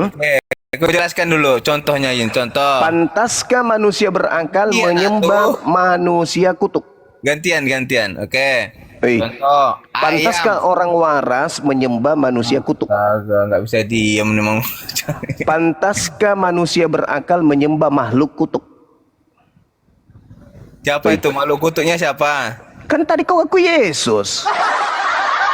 Oke, aku jelaskan dulu contohnya Yin. Contoh. Pantaskah manusia berakal Iya, Oh. tuh. menyembah manusia kutuk? Gantian. Oke. Eh, Contoh. pantaskah Ayam. orang waras menyembah manusia kutuk? Astaga, nggak bisa diem memang. Pantaskah manusia berakal menyembah makhluk kutuk? Siapa itu makhluk kutuknya siapa? Kan tadi kau aku Yesus.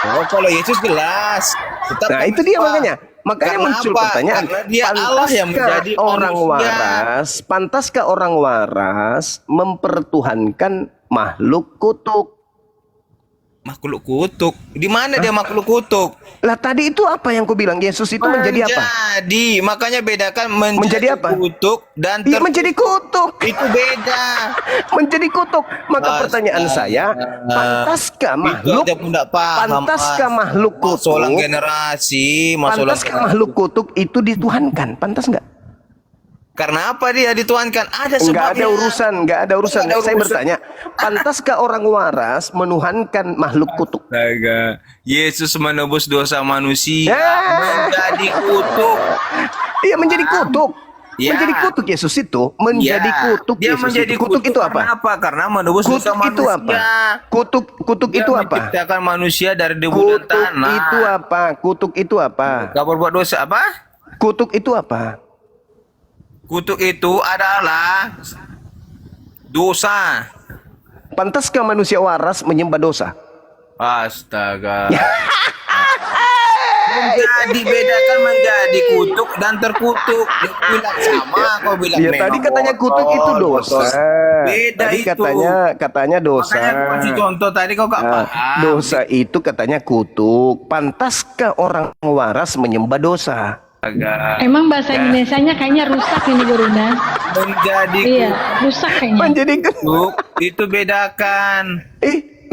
Oh, kalau Yesus jelas. Tetap Nah, kami itu dia sembah. makanya. Makanya Karena muncul apa? pertanyaan, Karena dia Allah yang menjadi manusia. pantaskah orang waras mempertuhankan makhluk kutuk? Makhluk kutuk. Di mana dia makhluk kutuk? Lah tadi itu apa yang kau bilang? Yesus itu menjadi apa? Menjadi. Makanya bedakan menjadi Menjadi apa? kutuk dan Iya, menjadi kutuk. Itu beda. Menjadi kutuk. Maka pertanyaan Astaga. saya, pantaskah makhluk? Itu aja pun nggak paham. Pantaskah Mas. makhluk Masalah kutuk? generasi, masalah Pantaskah makhluk kutuk itu dituhankan? Pantas nggak? Karena apa dia dituankan? Ada Nggak sebabnya. ada urusan, nggak ada urusan. Nggak ada Saya urusan. bertanya, pantaskah orang waras menuhankan makhluk kutuk? Astaga. Yesus menebus dosa manusia Ya. menjadi kutuk. Iya, menjadi kutuk. Ya. Menjadi kutuk Yesus itu, menjadi Ya, kutuk dia Yesus menjadi itu. Kutuk itu apa? Karena apa? Karena menebus Kutuk dosa itu manusia. apa? Kutuk Dia itu apa? menciptakan manusia dari debu Kutuk dan tanah. itu apa? Kutuk itu apa? Gak berbuat dosa apa? Kutuk itu apa? Kutuk itu adalah dosa. Pantaskah manusia waras menyembah dosa? Astaga. Menjadi bedakan menjadi kutuk dan terkutuk. Dia bilang sama, kau bilang Ya memang tadi katanya kutuk itu dosa. Beda Tadi itu. katanya dosa. Makanya aku kasih contoh tadi kau gak Nah, paham. dosa itu katanya kutuk. Pantaskah orang waras menyembah dosa? Astaga. Emang bahasa Indonesianya kayaknya rusak ini Gurunda. Menjadi Iya, rusak kayaknya. Menjadi kutuk itu bedakan.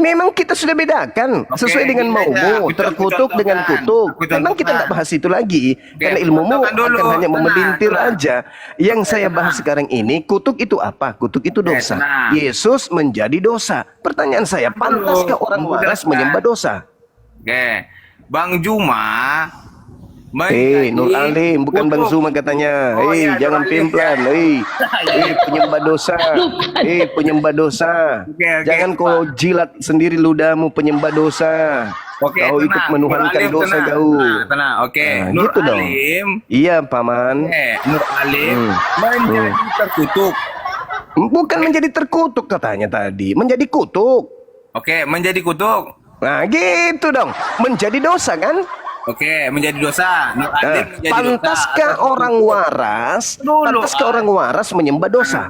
memang kita sudah bedakan Oke, sesuai dengan gini aja. maumu, Aku terkutuk contohkan. dengan kutuk. Aku Memang kita contohkan. tidak bahas itu lagi karena aku ilmumu contohkan dulu. akan hanya Tenang, memelintir tenang. aja. Yang saya bahas sekarang ini, kutuk itu apa? Kutuk itu dosa. tenang. Yesus menjadi dosa. Pertanyaan saya, pantaskah orang waras menyembah dosa? Oke, Bang Juma Nur Alim, bukan Bang Zuma katanya. Oh, iya, Jangan Nur Alim. pimplan. Penyembah dosa. Penyembah dosa. Oke. Jangan kau jilat sendiri ludahmu, penyembah dosa. Oke, Kau ikut tenang. menuhankan Nur Alim, dosa tenang, kau. tenang. Oke, Nah, Nur gitu dong. Alim. Iya, Paman. Nur Alim menjadi terkutuk. Bukan menjadi terkutuk katanya tadi, menjadi kutuk. Oke, menjadi kutuk. Nah, gitu dong. Menjadi dosa kan? Oke, menjadi dosa. Nur Nah, Alim menjadi pantaskah dosa. orang waras? Dulu, Pantaskah orang waras menyembah dosa?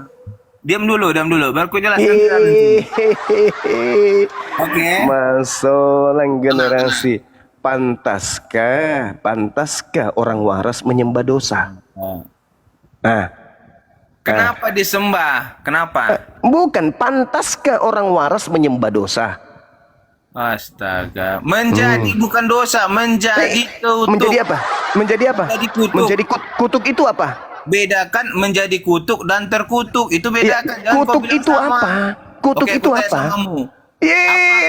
Diam dulu. Baru ku jelaskan. Hehehe. Oke. Masalah generasi. Pantaskah orang waras menyembah dosa? Nah, Kenapa disembah? Kenapa? bukan pantaskah orang waras menyembah dosa? Astaga, menjadi bukan dosa, menjadi kutuk. Menjadi apa? Menjadi apa? Menjadi kutuk. Menjadi kutuk itu apa? Bedakan menjadi kutuk dan terkutuk. Itu Ya, bedakan. Jangan kau kutuk bilang itu sama. apa? Kutuk Oke, itu aku tanya apa? samamu.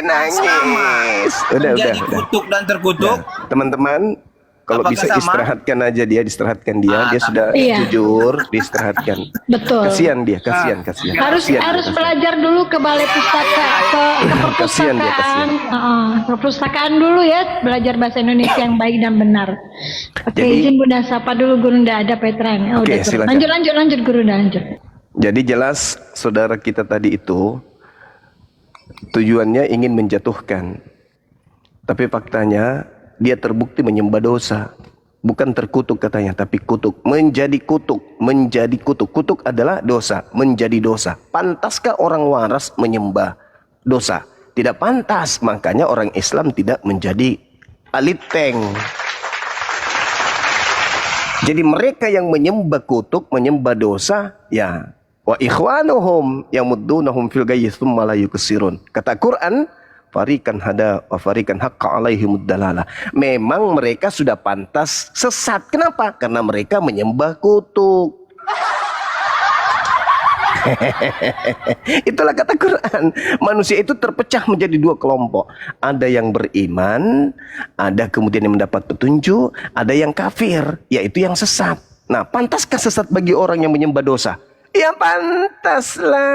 Nangis. Udah. Menjadi kutuk dan terkutuk. Nah, teman-teman, kalau Apakah bisa sama? Ah, istirahatkan dia sudah Iya. jujur, diistirahatkan. Betul. Kasihan dia, kasihan. Harus Kasihan. belajar dulu ke balai pustaka, ke Kasihan dia, perpustakaan. Ke perpustakaan dulu ya, belajar bahasa Indonesia yang baik dan benar. Oke, Jadi- izin Bunda sapa dulu Gurunda, ada Petra nih. Oke, Udah, silakan. lanjut Gurunda, lanjut. Jadi jelas saudara kita tadi itu tujuannya ingin menjatuhkan. Tapi faktanya dia terbukti menyembah dosa. Bukan terkutuk katanya, tapi kutuk. Menjadi kutuk. Kutuk adalah dosa, menjadi dosa. Pantaskah orang waras menyembah dosa? Tidak pantas, makanya orang Islam tidak menjadi aliteng. Jadi mereka yang menyembah kutuk, menyembah dosa, ya wa ikhwanuhum yamuddunahum fil ghayyi tsumma la yuksirun. Kata Quran, farikan hada wa farikan haqqa alaihimud dalalah. Memang mereka sudah pantas sesat. Kenapa? Karena mereka menyembah kutuk. Itulah kata Quran. Manusia itu terpecah menjadi dua kelompok. Ada yang beriman, ada kemudian yang mendapat petunjuk, ada yang kafir, yaitu yang sesat. Nah, pantaskah sesat bagi orang yang menyembah dosa? Ya pantaslah.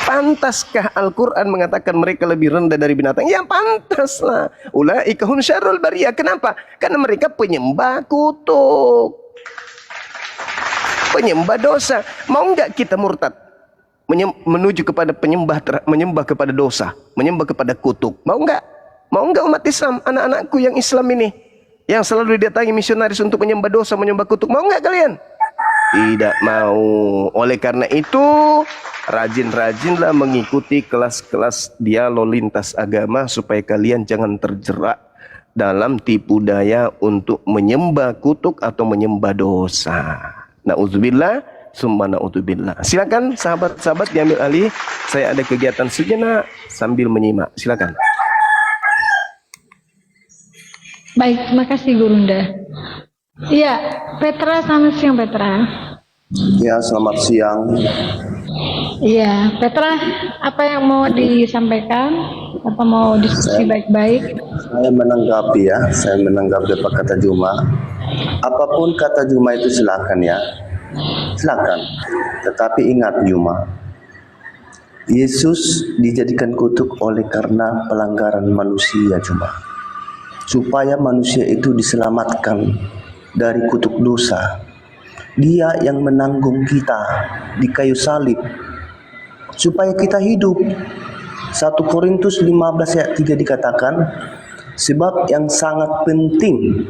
Pantaskah Al-Quran mengatakan mereka lebih rendah dari binatang? Ya pantaslah. Ulaika hum syarrul bariyah. Kenapa? Karena mereka penyembah kutuk, penyembah dosa. Mau enggak kita murtad menuju kepada menyembah kepada dosa, menyembah kepada kutuk? Mau enggak? Mau enggak umat Islam, anak-anakku yang Islam ini, yang selalu didatangi misionaris untuk menyembah dosa, menyembah kutuk? Mau enggak kalian? Tidak mau. Oleh karena itu, rajin-rajinlah mengikuti kelas-kelas dialog lintas agama supaya kalian jangan terjerat dalam tipu daya untuk menyembah kutuk atau menyembah dosa. Na'udzubillah, summa na'udzubillah. Silakan sahabat-sahabat diambil alih. Saya ada kegiatan sejenak sambil menyimak. Silakan. Baik, terima kasih Gurunda. Iya, Petra, selamat siang Petra. Ya, selamat siang. Iya, Petra, apa yang mau disampaikan? Apa mau diskusi baik-baik? Saya menanggapi apa kata Juma. Apapun kata Juma itu silakan ya. Silakan. Tetapi ingat Juma, Yesus dijadikan kutuk oleh karena pelanggaran manusia Juma. Supaya manusia itu diselamatkan dari kutuk dosa. Dia yang menanggung kita di kayu salib supaya kita hidup. 1 Korintus 15 ayat 3 dikatakan, sebab yang sangat penting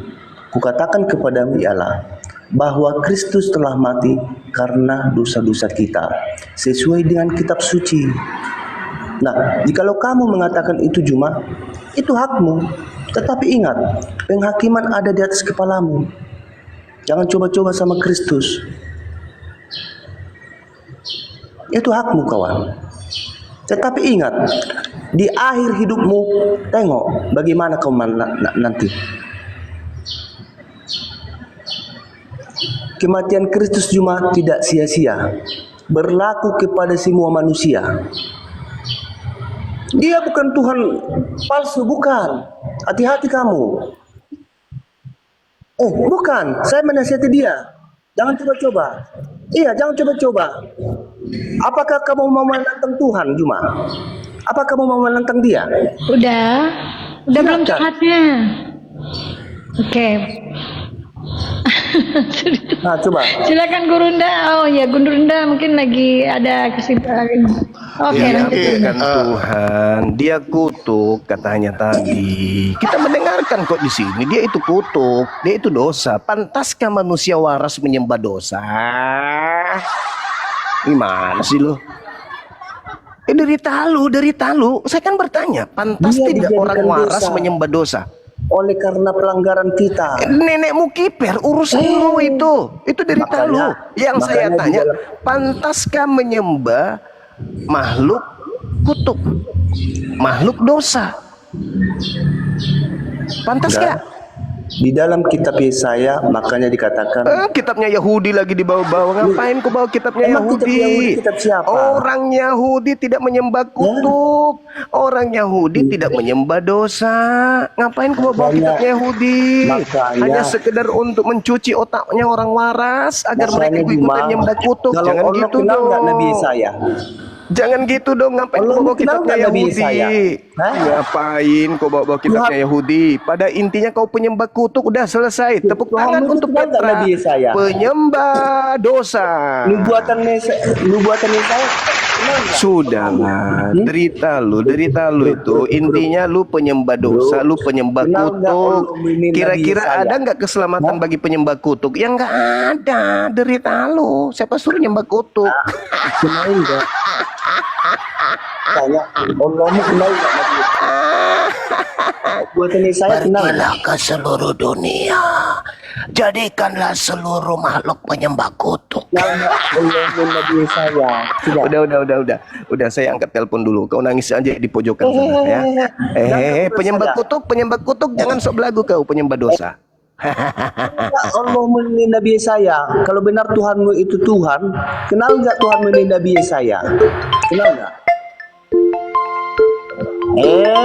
kukatakan kepadamu ialah bahwa Kristus telah mati karena dosa-dosa kita sesuai dengan kitab suci. Nah, jikalau kamu mengatakan itu Juma, itu hakmu. Tetapi ingat, penghakiman ada di atas kepalamu. Jangan coba-coba sama Kristus. Itu hakmu kawan. Tetapi ingat, di akhir hidupmu, tengok bagaimana kau nanti. Kematian Kristus Juma tidak sia-sia. Berlaku kepada semua manusia. Dia bukan Tuhan palsu, bukan. Hati-hati kamu. Bukan, saya menasihati dia. Jangan coba-coba. Iya, jangan coba-coba. Apakah kamu mau menantang Tuhan, Juma? Apakah kamu mau menantang dia? Udah belum saatnya. Oke. Nah, coba. Silakan Gurunda. Oh ya, Gurunda mungkin lagi ada kesibukan. Oke, nanti. Kan Tuhan, dia kutuk katanya tadi. Kita mendengarkan kok di sini, dia itu kutuk, dia itu dosa. Pantaskah manusia waras menyembah dosa? Gimana sih lo? Derita lu. Saya kan bertanya, pantas Dia tidak orang dijadikan waras dosa menyembah dosa? oleh karena pelanggaran kita. Nenekmu kiper, urusan lu itu derita lu. Yang saya makanya tanya, pantaskah menyembah makhluk kutuk, makhluk dosa? Pantas gak? Di dalam kitab Yesaya makanya dikatakan Kitabnya Yahudi lagi dibawa-bawa. Ngapain kau bawa kitabnya Emang Yahudi? kitab Yahudi kitab siapa? Orang Yahudi tidak menyembah kutuk. Orang Yahudi tidak menyembah dosa. Ngapain kau bawa kitabnya Yahudi? Hanya sekedar untuk mencuci otaknya orang waras agar mereka ikutan menyembah kutuk. Kalau Jangan Allah gitu kenal dong. nggak Nabi Yesaya? Jangan gitu dong, ngapain kau bawa kitabnya Yahudi? Ngapain kau bawa kitabnya Yahudi? Pada intinya kau penyembah kutuk, udah selesai. Tepuk tangan untuk Petra, penyembah dosa. Nubuatan Yesaya. Sudahlah, derita lu itu intinya lu penyembah dosa, lu penyembah kutuk. Kira-kira ada nggak keselamatan bagi penyembah kutuk? Ya nggak ada, derita lu. Siapa suruh nyembah kutuk? Kenal enggak? Tanya, Allahmu kenal enggak Nabi? Buatan Yesaya kenal. Pergilah ke seluruh dunia, jadikanlah seluruh makhluk penyembah kutuk. Allahmu Nabi Yesaya. Udah, saya angkat telepon dulu. Kau nangis aja di pojokan sana ya. Penyembah kutuk, jangan sok belagu kau penyembah dosa. Enggak, Allah menilai Nabi Yesaya. Kalau benar Tuhanmu itu Tuhan, kenal nggak Tuhan menilai Nabi Yesaya? Kenal nggak?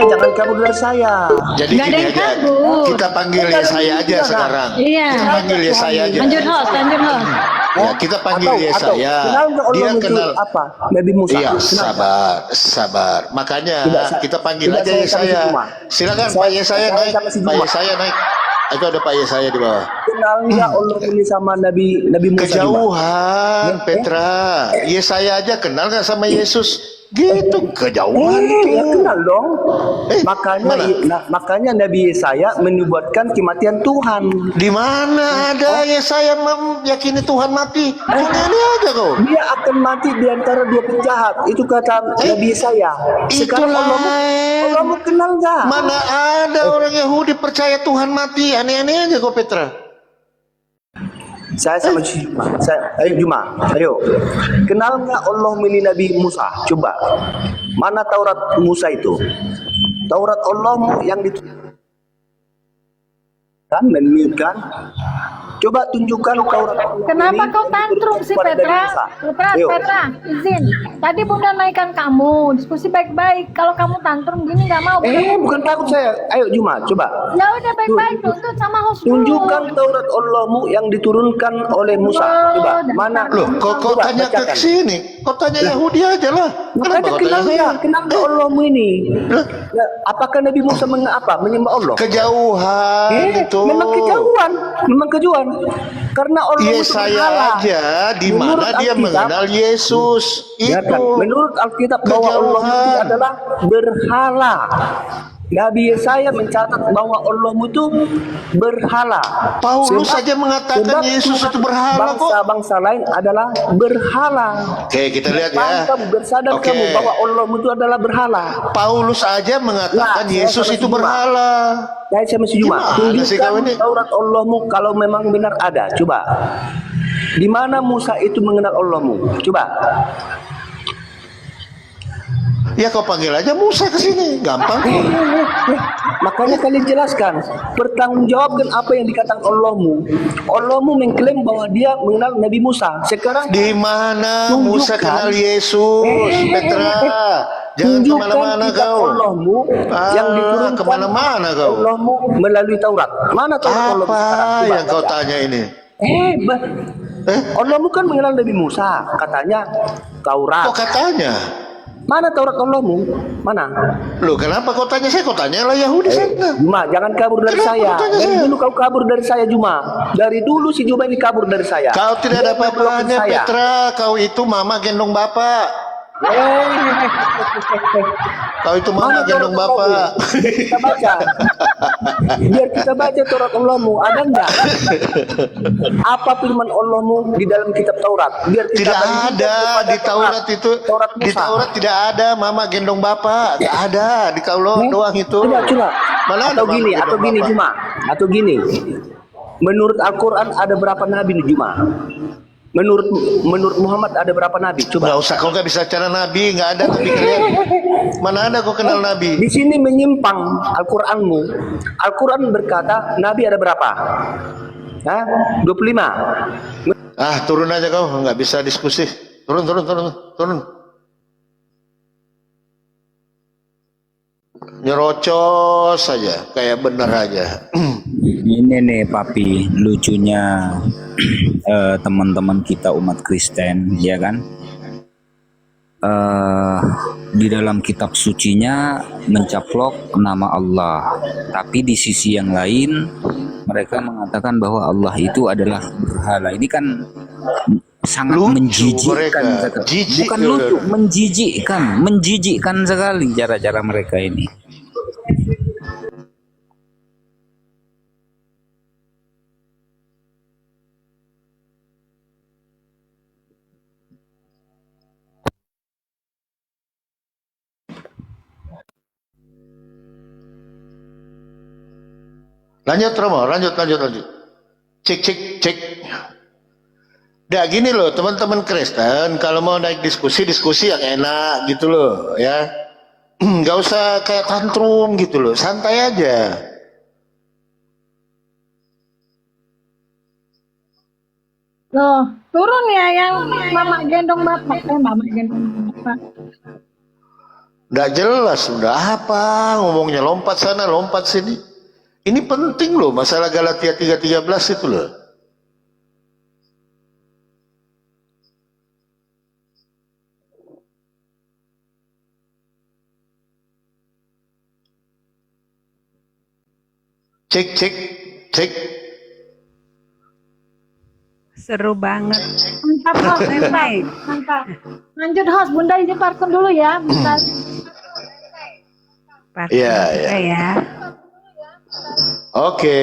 Jangan kabur dari saya. Jadi Nggak ada gini yang aja, kabur. kita panggil Yesaya aja sekarang. Iya. Kita panggil Yesaya aja. Lanjut host, lanjut host. Ya, kita panggil Yesaya. Kenal nggak Allah Dia itu kenal. apa? Nabi Musa. Iya, Kenal nggak? sabar, sabar. Makanya Tidak, kita panggil tidak, aja saya sama si Yesaya. Juma. Silakan Saya- Pak Yesaya saya naik. sama si Pak Juma. Yesaya naik. Itu ada Pak Yesaya di bawah. Kenal nggak Allah ini sama Nabi Musa? Kejauhan, Petra. Yesaya aja kenal nggak sama Yesus? Gitu, kejauhan itu. Ya kenal dong. mana? Makanya Nabi Yesaya menubuatkan kematian Tuhan. Di mana ada Yesaya meyakini Tuhan mati? Aneh aja kau. Dia akan mati di antara dua penjahat. Itu kata Nabi Yesaya. Sekarang Itulah. Allah mau kenal nggak? Mana ada orang Yahudi percaya Tuhan mati? Aneh-aneh aja kau Petra. Saya sama Juma. Ayo Juma, ayo. Kenal nggak Allah milih Nabi Musa? Coba. Mana Taurat Musa itu? Taurat Allah yang kan menunjukkan. Coba tunjukkan Taurat Allah. Kenapa ini kau tantrum sih kepada Nabi Petra? Musa. Petra, Ayo. Petra, izin. Tadi Bunda naikkan kamu, diskusi baik-baik. Kalau kamu tantrum gini nggak mau. Bukan takut saya. Ayo Juma, coba. Ya udah baik-baik, tuntut sama host dulu. Tunjukkan Taurat Allahmu yang diturunkan oleh Musa. Coba, mana? Loh, kau Coba, tanya ke bacakan. sini. Kau tanya Yahudi aja lah. Makanya Kenapa kau kenal tanya ya, saya? kenal nggak Allahmu ini? Ya, apakah Nabi Musa menyembah Allah? Kejauhan itu. Memang kejauhan, memang kejauhan. Karena Allah itu Yesaya berhala. aja di Menurut mana dia Alkitab, mengenal Yesus. Ya kan? Itu. Menurut Alkitab bahwa Allah itu Kejauhan. adalah berhala. Nabi Yesaya mencatat bahwa Allah itu berhala. Paulus Sebab- saja mengatakan sebab Yesus Tuhan itu berhala kok. Bangsa-bangsa lain adalah berhala. Oke, kita lihat ya. Kamu bersadar Oke. kamu bahwa Allah itu adalah berhala. Paulus aja mengatakan Nah, Yesus saya itu sama berhala. Saya sama si Juma. Gimana sih kau ini? Tunjukkan Taurat Allahmu kalau memang benar ada. Coba. Di mana Musa itu mengenal Allahmu? Coba. Ya kau panggil aja Musa ke sini, gampang. Makanya kalian jelaskan, pertanggungjawabkan apa yang dikatakan Allahmu. Allahmu mengklaim bahwa dia mengenal Nabi Musa. Sekarang Di mana Tunjukkan. Musa kenal Yesus, Petra? Jangan tunjukkan kemana-mana kitab kau. Allahmu yang diturunkan Kemana-mana kau. Allahmu melalui Taurat. Mana Taurat Allahmu Apa sekarang? Coba yang kau baca. tanya ini? Allahmu kan mengenal Nabi Musa, katanya Taurat. Kok katanya? Mana Taurat Allahmu? Mana? Loh, kenapa kau tanya saya? Kau tanya lah Yahudi sana. Juma, jangan kabur dari Kenapa saya. kau tanya Dari saya? dulu kau kabur dari saya, Juma. Dari dulu si Juma ini kabur dari saya. Kau tidak ada Dia memblokir apa-apanya, saya. Petra. Kau itu mama gendong bapak. Kau itu mama Mana gendong Taurat bapak. Allahmu? Biar kita baca. Biar kita baca Taurat Allahmu. Ada enggak? Apa firman Allahmu di dalam kitab Taurat? Biar kita Tidak bandingkan ada kepada di Taurat itu. Taurat Di Musa. Taurat tidak ada mama gendong bapak. Tidak ada. Di Kaulo doang itu. Coba. Mana ada Atau mama gini, gendong atau gini bapak? Juma. Atau gini. Menurut Al-Quran ada berapa nabi nih Juma? Menurut Muhammad ada berapa nabi? Coba. Nggak usah, kau nggak bisa cara nabi, nggak ada nabi kalian. Mana ada kau kenal nabi? Di sini menyimpang Al-Quranmu. Al-Quran berkata nabi ada berapa? Hah? 25. Ah, turun aja kau, nggak bisa diskusi. Turun. Nyerocos saja, kayak bener aja. Ini nih Papi, lucunya teman-teman kita umat Kristen, ya kan? Di dalam kitab sucinya mencaplok nama Allah, tapi di sisi yang lain mereka mengatakan bahwa Allah itu adalah berhala. Ini kan sangat Lucu menjijikkan mereka. sekali. Jijik Bukan juga. lucu, menjijikkan sekali cara-cara mereka ini. Lanjut Romo, lanjut. Cek. Nah gini loh teman-teman Kristen, kalau mau naik diskusi yang enak gitu loh ya. Nggak usah kayak tantrum gitu loh, santai aja. Loh, turun ya yang mama gendong bapak. Mama gendong bapak. Nggak jelas, udah apa ngomongnya, lompat sana, lompat sini. Ini penting loh, masalah Galatia 3:13 itu loh. Cek, cek, cek. Seru banget. Mantap, host. Mantap. Mantap. Lanjut, host. Bunda izin parkir dulu ya. Bentar. Pakai Iya, juga iya. ya. Oke.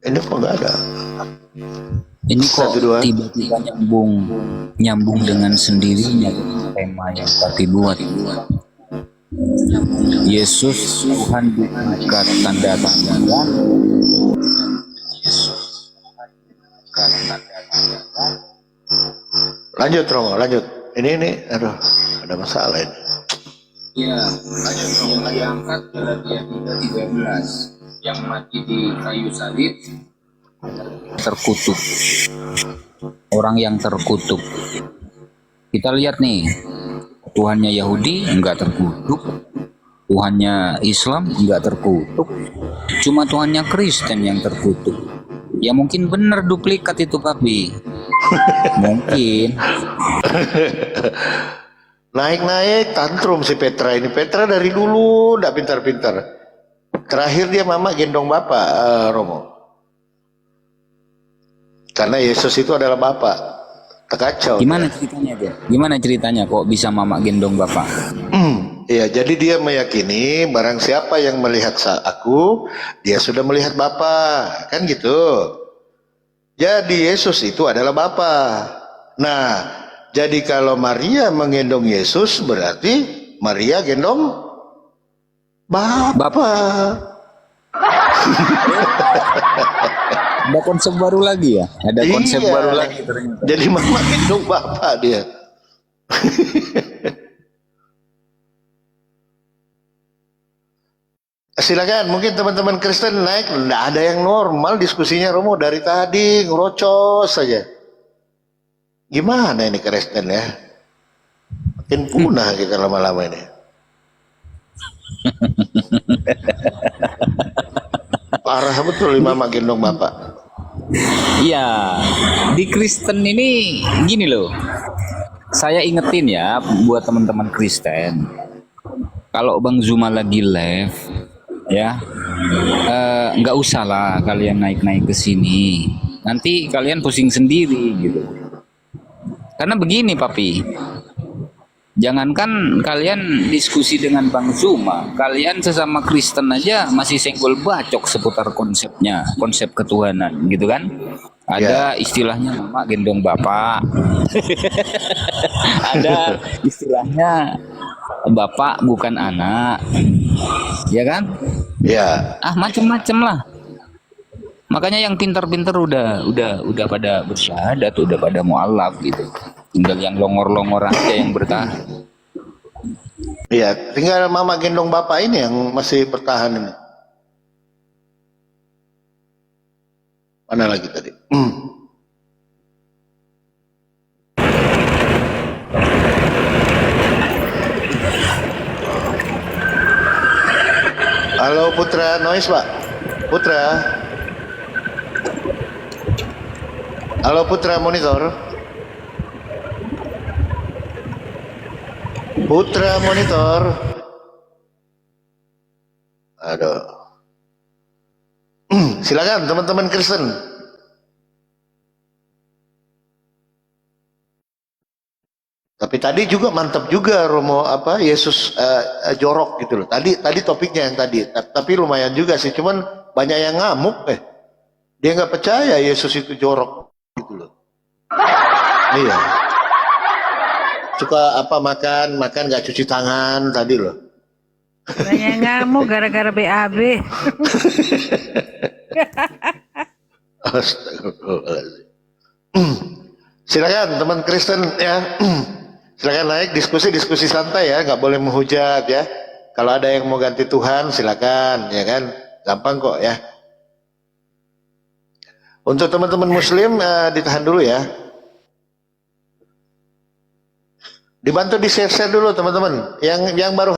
Ini kok nggak ada? Ini kok 1, 2. tiba-tiba nyambung dengan sendirinya tema yang Papi buat. Yesus Tuhan bukan tanda-tanda. Lanjut Romo, lanjut. Ini, aduh, ada masalah ini. Ya, lanjut Romo, lagi angkat Galatia 3:13 yang mati di kayu salib terkutuk. Orang yang terkutuk. Kita lihat nih, Tuhannya Yahudi enggak terkutuk, Tuhannya Islam enggak terkutuk, cuma Tuhannya Kristen yang terkutuk. Ya mungkin bener duplikat itu Papi. Mungkin. Naik-naik tantrum si Petra ini. Petra dari dulu ndak pintar-pintar. Terakhir dia mama gendong bapak, Romo. Karena Yesus itu adalah bapak. Terkacau. Gimana ceritanya dia? Gimana ceritanya kok bisa mama gendong bapak? Iya, jadi dia meyakini barang siapa yang melihat aku, dia sudah melihat Bapa, kan gitu. Jadi Yesus itu adalah Bapa. Nah, jadi kalau Maria menggendong Yesus berarti Maria gendong Bapa. Ada konsep baru lagi ya? Ada konsep Iya. baru lagi ternyata. Jadi mama gendong Bapa dia. Silakan, mungkin teman-teman Kristen naik, nggak ada yang normal diskusinya Romo dari tadi ngerocos saja. Gimana ini Kristen ya? Makin punah kita lama-lama ini. Parah betul mama gendong bapak. Iya, di Kristen ini gini loh. Saya ingetin ya buat teman-teman Kristen. Kalau Bang Zuma lagi live, ya nggak usah lah kalian naik-naik ke sini. Nanti kalian pusing sendiri gitu. Karena begini Papi, jangankan kalian diskusi dengan Bang Zuma, kalian sesama Kristen aja masih senggol bacok seputar konsepnya, konsep ketuhanan gitu kan. Ada istilahnya mama gendong bapak. Ada istilahnya bapak bukan anak. Ya kan? Ya. Ah macem-macem lah. Makanya yang pintar-pintar udah pada bersyahadat, udah pada mualaf gitu. Tinggal yang longor-longor aja yang bertahan. Iya, tinggal mama gendong bapak ini yang masih bertahan ini. Mana lagi tadi? Halo Putra, noise Pak. Putra. Halo Putra monitor. Putra monitor. Aduh. Silakan teman-teman Kristen. Tapi tadi juga mantap juga Romo apa Yesus jorok gitu loh. Tadi topiknya yang tadi. Tapi lumayan juga sih. Cuman banyak yang ngamuk Dia nggak percaya Yesus itu jorok gitu loh. Iya. Suka apa makan nggak cuci tangan tadi loh. Banyak ngamuk gara-gara BAB. Astagfirullahaladzim. Silakan teman Kristen ya. Silakan naik diskusi santai ya, nggak boleh menghujat ya. Kalau ada yang mau ganti Tuhan silakan, ya kan? Gampang kok ya. Untuk teman-teman muslim ditahan dulu ya. Dibantu di share dulu teman-teman. Yang baru